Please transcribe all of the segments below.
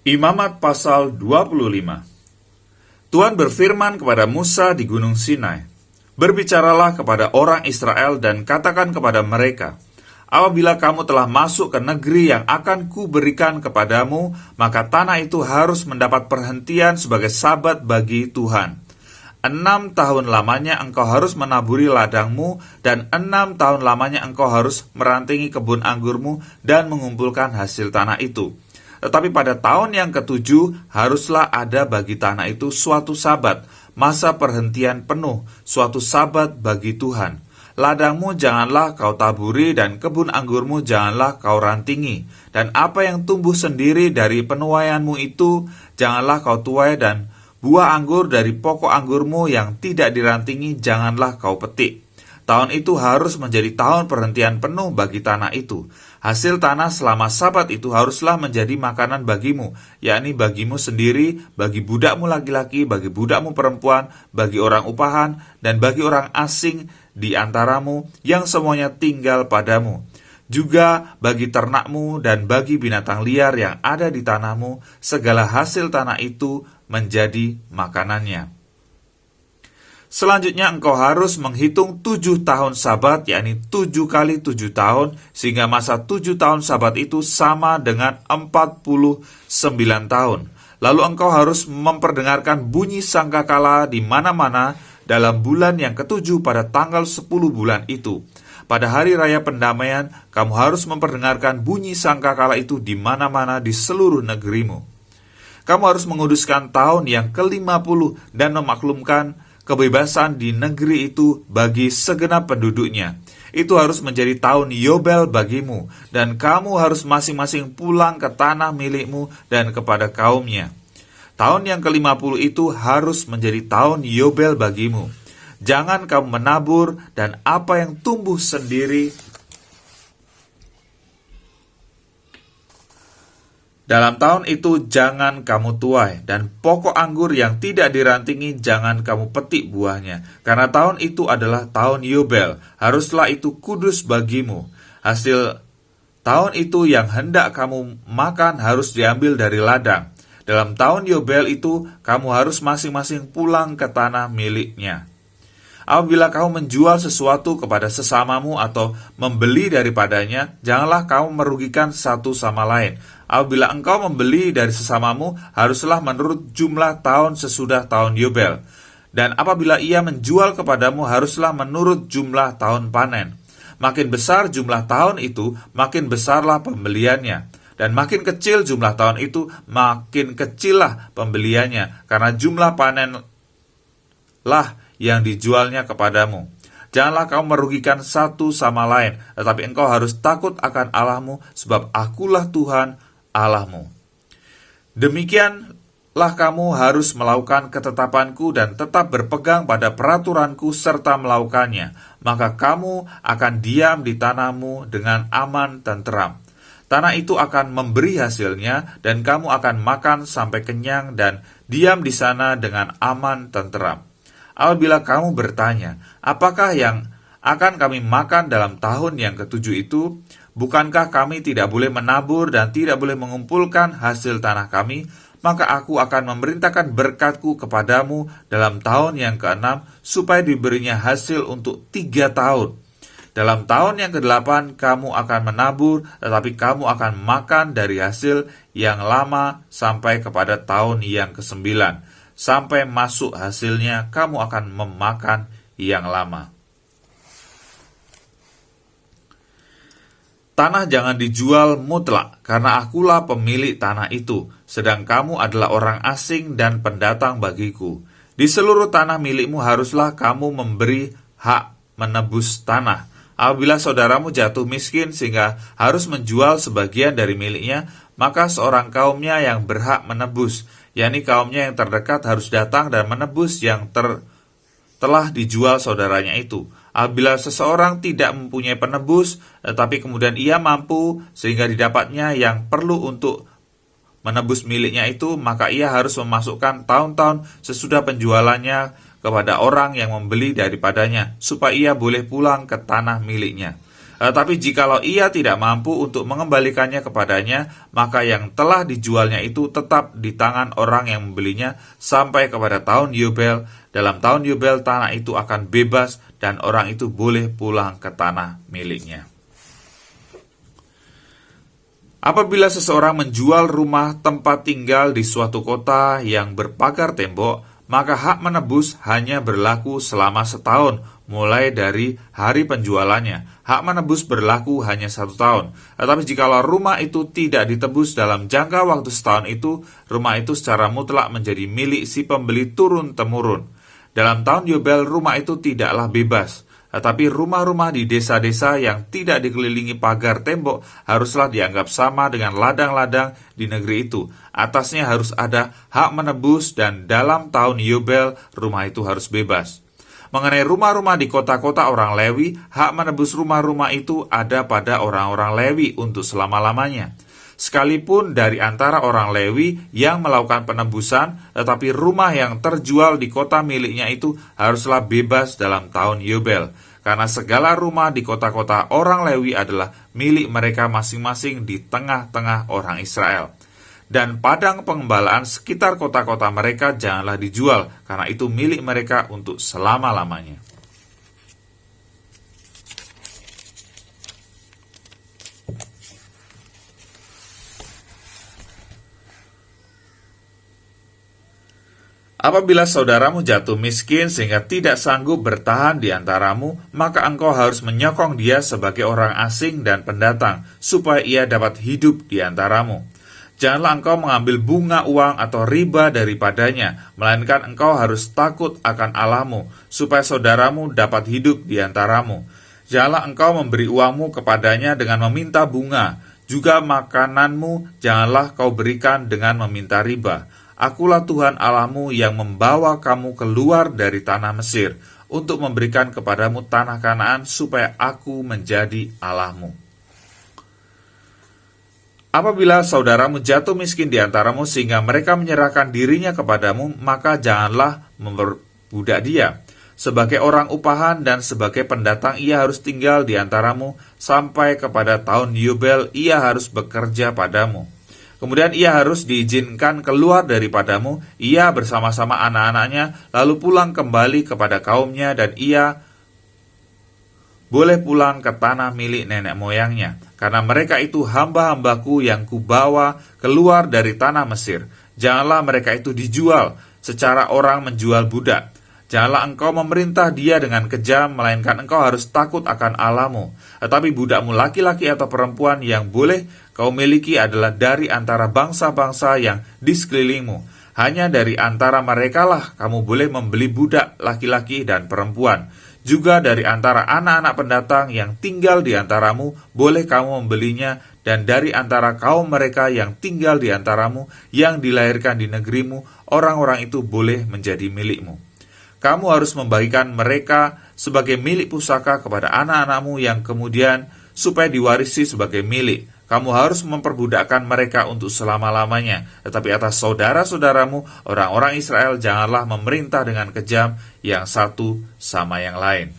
Imamat pasal 25. Tuhan berfirman kepada Musa di Gunung Sinai, "Berbicaralah kepada orang Israel dan katakan kepada mereka, apabila kamu telah masuk ke negeri yang akan kuberikan kepadamu, maka tanah itu harus mendapat perhentian sebagai sabat bagi Tuhan. 6 tahun lamanya engkau harus menaburi ladangmu, dan 6 tahun lamanya engkau harus merantingi kebun anggurmu dan mengumpulkan hasil tanah itu. Tetapi pada tahun yang ke-7 haruslah ada bagi tanah itu suatu sabat, masa perhentian penuh, suatu sabat bagi Tuhan. Ladangmu janganlah kau taburi dan kebun anggurmu janganlah kau rantingi. Dan apa yang tumbuh sendiri dari penuaianmu itu janganlah kau tuai, dan buah anggur dari pokok anggurmu yang tidak dirantingi janganlah kau petik. Tahun itu harus menjadi tahun perhentian penuh bagi tanah itu. Hasil tanah selama sabat itu haruslah menjadi makanan bagimu, yakni bagimu sendiri, bagi budakmu laki-laki, bagi budakmu perempuan, bagi orang upahan, dan bagi orang asing di antaramu yang semuanya tinggal padamu. Juga bagi ternakmu dan bagi binatang liar yang ada di tanahmu, segala hasil tanah itu menjadi makanannya. Selanjutnya engkau harus menghitung 7 tahun sabat, yakni 7 kali 7 tahun, sehingga masa 7 tahun sabat itu sama dengan 49 tahun. Lalu engkau harus memperdengarkan bunyi sangkakala di mana-mana dalam bulan yang ke-7 pada tanggal 10 bulan itu. Pada hari raya pendamaian, kamu harus memperdengarkan bunyi sangkakala itu di mana-mana di seluruh negerimu. Kamu harus menguduskan tahun yang ke-50 dan memaklumkan kebebasan di negeri itu bagi segenap penduduknya. Itu harus menjadi tahun Yobel bagimu, dan kamu harus masing-masing pulang ke tanah milikmu dan kepada kaumnya. Tahun yang ke-50 itu harus menjadi tahun Yobel bagimu. Jangan kamu menabur, dan apa yang tumbuh sendiri dalam tahun itu jangan kamu tuai, dan pokok anggur yang tidak dirantingi jangan kamu petik buahnya. Karena tahun itu adalah tahun Yobel, haruslah itu kudus bagimu. Hasil tahun itu yang hendak kamu makan harus diambil dari ladang. Dalam tahun Yobel itu kamu harus masing-masing pulang ke tanah miliknya. Apabila kamu menjual sesuatu kepada sesamamu atau membeli daripadanya, janganlah kamu merugikan satu sama lain. Apabila engkau membeli dari sesamamu, haruslah menurut jumlah tahun sesudah tahun Yobel. Dan apabila ia menjual kepadamu, haruslah menurut jumlah tahun panen. Makin besar jumlah tahun itu, makin besarlah pembeliannya. Dan makin kecil jumlah tahun itu, makin kecillah pembeliannya. Karena jumlah panen lah yang dijualnya kepadamu. Janganlah kamu merugikan satu sama lain, tetapi engkau harus takut akan Allahmu, sebab akulah Tuhan Allahmu. Demikianlah kamu harus melakukan ketetapanku dan tetap berpegang pada peraturanku serta melakukannya, maka kamu akan diam di tanahmu dengan aman tenteram. Tanah itu akan memberi hasilnya, dan kamu akan makan sampai kenyang dan diam di sana dengan aman tenteram. Apabila kamu bertanya, apakah yang akan kami makan dalam tahun yang ke-7 itu? Bukankah kami tidak boleh menabur dan tidak boleh mengumpulkan hasil tanah kami? Maka aku akan memerintahkan berkatku kepadamu dalam tahun yang ke-6, supaya diberinya hasil untuk 3 tahun. Dalam tahun yang ke-8 kamu akan menabur, tetapi kamu akan makan dari hasil yang lama sampai kepada tahun yang ke-9. Sampai masuk hasilnya, kamu akan memakan yang lama. Tanah jangan dijual mutlak, karena akulah pemilik tanah itu, sedang kamu adalah orang asing dan pendatang bagiku. Di seluruh tanah milikmu haruslah kamu memberi hak menebus tanah. Apabila saudaramu jatuh miskin sehingga harus menjual sebagian dari miliknya, maka seorang kaumnya yang berhak menebus, yakni kaumnya yang terdekat, harus datang dan menebus yang telah dijual saudaranya itu. Apabila seseorang tidak mempunyai penebus, tetapi kemudian ia mampu sehingga didapatnya yang perlu untuk menebus miliknya itu, maka ia harus memasukkan tahun-tahun sesudah penjualannya kepada orang yang membeli daripadanya, supaya ia boleh pulang ke tanah miliknya. Tetapi jikalau ia tidak mampu untuk mengembalikannya kepadanya, maka yang telah dijualnya itu tetap di tangan orang yang membelinya sampai kepada tahun Yobel. Dalam tahun Yobel tanah itu akan bebas dan orang itu boleh pulang ke tanah miliknya. Apabila seseorang menjual rumah tempat tinggal di suatu kota yang berpagar tembok, maka hak menebus hanya berlaku selama setahun, mulai dari hari penjualannya. Hak menebus berlaku hanya 1 tahun. Tetapi jikalau rumah itu tidak ditebus dalam jangka waktu setahun itu, rumah itu secara mutlak menjadi milik si pembeli turun-temurun. Dalam tahun Yobel, rumah itu tidaklah bebas. Tetapi rumah-rumah di desa-desa yang tidak dikelilingi pagar tembok haruslah dianggap sama dengan ladang-ladang di negeri itu. Atasnya harus ada hak menebus dan dalam tahun Yobel rumah itu harus bebas. Mengenai rumah-rumah di kota-kota orang Lewi, hak menebus rumah-rumah itu ada pada orang-orang Lewi untuk selama-lamanya. Sekalipun dari antara orang Lewi yang melakukan penebusan, tetapi rumah yang terjual di kota miliknya itu haruslah bebas dalam tahun Yobel. Karena segala rumah di kota-kota orang Lewi adalah milik mereka masing-masing di tengah-tengah orang Israel. Dan padang pengembalaan sekitar kota-kota mereka janganlah dijual, karena itu milik mereka untuk selama-lamanya. Apabila saudaramu jatuh miskin sehingga tidak sanggup bertahan di antaramu, maka engkau harus menyokong dia sebagai orang asing dan pendatang, supaya ia dapat hidup di antaramu. Janganlah engkau mengambil bunga uang atau riba daripadanya, melainkan engkau harus takut akan Allahmu, supaya saudaramu dapat hidup di antaramu. Janganlah engkau memberi uangmu kepadanya dengan meminta bunga, juga makananmu janganlah kau berikan dengan meminta riba. Akulah Tuhan Allahmu yang membawa kamu keluar dari tanah Mesir untuk memberikan kepadamu tanah Kanaan supaya aku menjadi Allahmu. Apabila saudaramu jatuh miskin di antaramu sehingga mereka menyerahkan dirinya kepadamu, maka janganlah memperbudak dia. Sebagai orang upahan dan sebagai pendatang ia harus tinggal di antaramu sampai kepada tahun Yobel ia harus bekerja padamu. Kemudian ia harus diizinkan keluar daripadamu, ia bersama-sama anak-anaknya, lalu pulang kembali kepada kaumnya, dan ia boleh pulang ke tanah milik nenek moyangnya. Karena mereka itu hamba-hambaku yang kubawa keluar dari tanah Mesir. Janganlah mereka itu dijual secara orang menjual budak. Janganlah engkau memerintah dia dengan kejam, melainkan engkau harus takut akan Allahmu. Tetapi budakmu laki-laki atau perempuan yang boleh kau miliki adalah dari antara bangsa-bangsa yang di sekelilingmu. Hanya dari antara merekalah kamu boleh membeli budak laki-laki dan perempuan. Juga dari antara anak-anak pendatang yang tinggal di antaramu, boleh kamu membelinya, dan dari antara kaum mereka yang tinggal di antaramu, yang dilahirkan di negerimu, orang-orang itu boleh menjadi milikmu. Kamu harus membagikan mereka sebagai milik pusaka kepada anak-anakmu yang kemudian supaya diwarisi sebagai milik. Kamu harus memperbudakkan mereka untuk selama-lamanya. Tetapi atas saudara-saudaramu, orang-orang Israel, janganlah memerintah dengan kejam yang satu sama yang lain.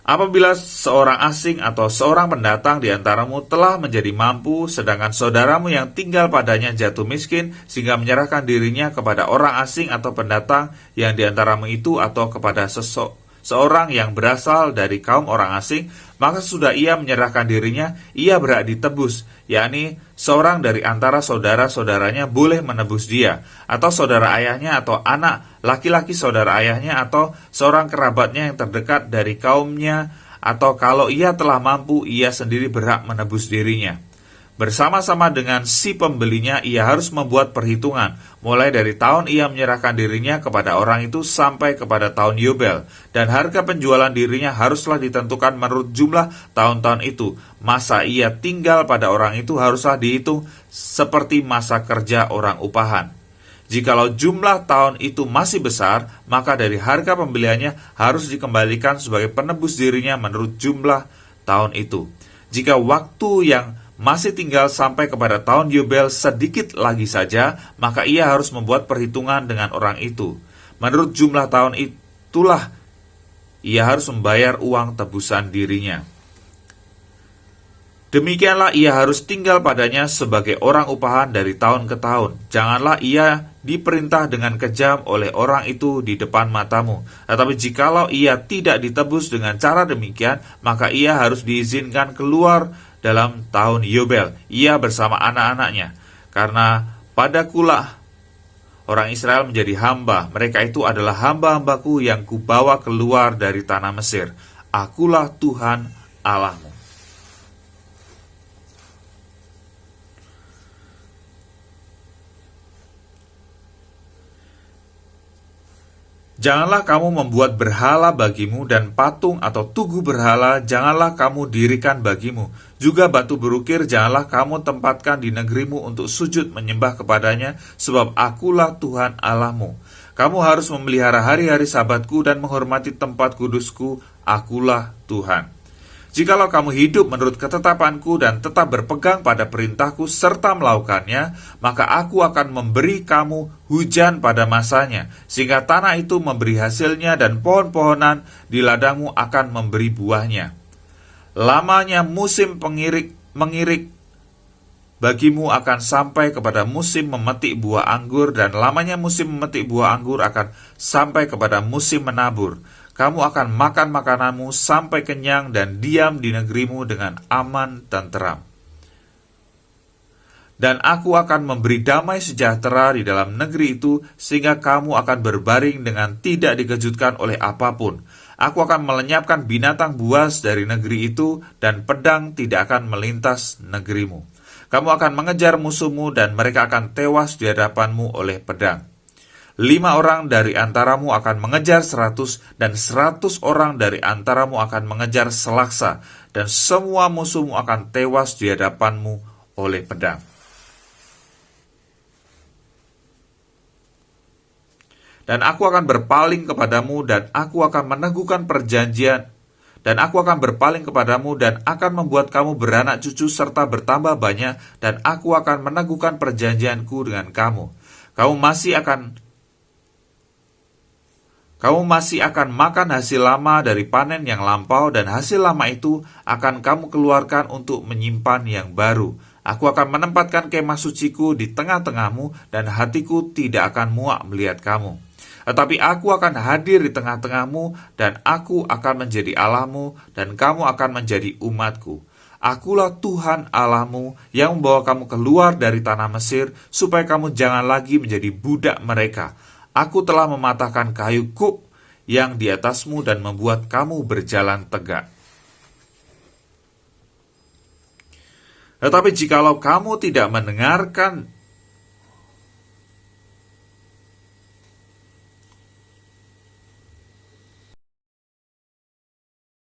Apabila seorang asing atau seorang pendatang di antaramu telah menjadi mampu, sedangkan saudaramu yang tinggal padanya jatuh miskin, sehingga menyerahkan dirinya kepada orang asing atau pendatang yang di antaramu itu, atau kepada seorang yang berasal dari kaum orang asing, maka sudah ia menyerahkan dirinya, ia berhak ditebus, yakni seorang dari antara saudara-saudaranya boleh menebus dia, atau saudara ayahnya atau anak laki-laki saudara ayahnya, atau seorang kerabatnya yang terdekat dari kaumnya, atau kalau ia telah mampu, ia sendiri berhak menebus dirinya. Bersama-sama dengan si pembelinya, ia harus membuat perhitungan, mulai dari tahun ia menyerahkan dirinya kepada orang itu sampai kepada tahun Yobel, dan harga penjualan dirinya haruslah ditentukan menurut jumlah tahun-tahun itu. Masa ia tinggal pada orang itu haruslah dihitung seperti masa kerja orang upahan. Jikalau jumlah tahun itu masih besar, maka dari harga pembeliannya harus dikembalikan sebagai penebus dirinya menurut jumlah tahun itu. Jika waktu yang masih tinggal sampai kepada tahun Yobel sedikit lagi saja, maka ia harus membuat perhitungan dengan orang itu. Menurut jumlah tahun itulah ia harus membayar uang tebusan dirinya. Demikianlah ia harus tinggal padanya sebagai orang upahan dari tahun ke tahun. Janganlah ia diperintah dengan kejam oleh orang itu di depan matamu. Tetapi jikalau ia tidak ditebus dengan cara demikian, maka ia harus diizinkan keluar dalam tahun Yobel, ia bersama anak-anaknya. Karena padakulah orang Israel menjadi hamba. Mereka itu adalah hamba-hambaku yang kubawa keluar dari tanah Mesir. Akulah Tuhan Allahmu. Janganlah kamu membuat berhala bagimu, dan patung atau tugu berhala janganlah kamu dirikan bagimu. Juga batu berukir janganlah kamu tempatkan di negerimu untuk sujud menyembah kepadanya, sebab akulah Tuhan Allahmu. Kamu harus memelihara hari-hari sabatku dan menghormati tempat kudusku, akulah Tuhan. Jikalau kamu hidup menurut ketetapanku dan tetap berpegang pada perintahku serta melakukannya, maka aku akan memberi kamu hujan pada masanya, sehingga tanah itu memberi hasilnya dan pohon-pohonan di ladangmu akan memberi buahnya. Lamanya musim mengirik bagimu akan sampai kepada musim memetik buah anggur, dan lamanya musim memetik buah anggur akan sampai kepada musim menabur. Kamu akan makan makananmu sampai kenyang dan diam di negerimu dengan aman dan tenteram. Dan aku akan memberi damai sejahtera di dalam negeri itu, sehingga kamu akan berbaring dengan tidak dikejutkan oleh apapun. Aku akan melenyapkan binatang buas dari negeri itu, dan pedang tidak akan melintas negerimu. Kamu akan mengejar musuhmu, dan mereka akan tewas di hadapanmu oleh pedang. 5 orang dari antaramu akan mengejar 100, dan 100 orang dari antaramu akan mengejar selaksa, dan semua musuhmu akan tewas di hadapanmu oleh pedang. Dan aku akan berpaling kepadamu, dan aku akan meneguhkan perjanjian, dan aku akan berpaling kepadamu, dan akan membuat kamu beranak cucu serta bertambah banyak, dan aku akan meneguhkan perjanjianku dengan kamu. Kamu masih akan makan hasil lama dari panen yang lampau, dan hasil lama itu akan kamu keluarkan untuk menyimpan yang baru. Aku akan menempatkan kemah suciku di tengah-tengahmu, dan hatiku tidak akan muak melihat kamu. Tetapi aku akan hadir di tengah-tengahmu, dan aku akan menjadi Allahmu, dan kamu akan menjadi umatku. Akulah Tuhan Allahmu yang membawa kamu keluar dari tanah Mesir, supaya kamu jangan lagi menjadi budak mereka. Aku telah mematahkan kayu kuk yang di atasmu dan membuat kamu berjalan tegak. Tetapi jikalau kamu tidak mendengarkan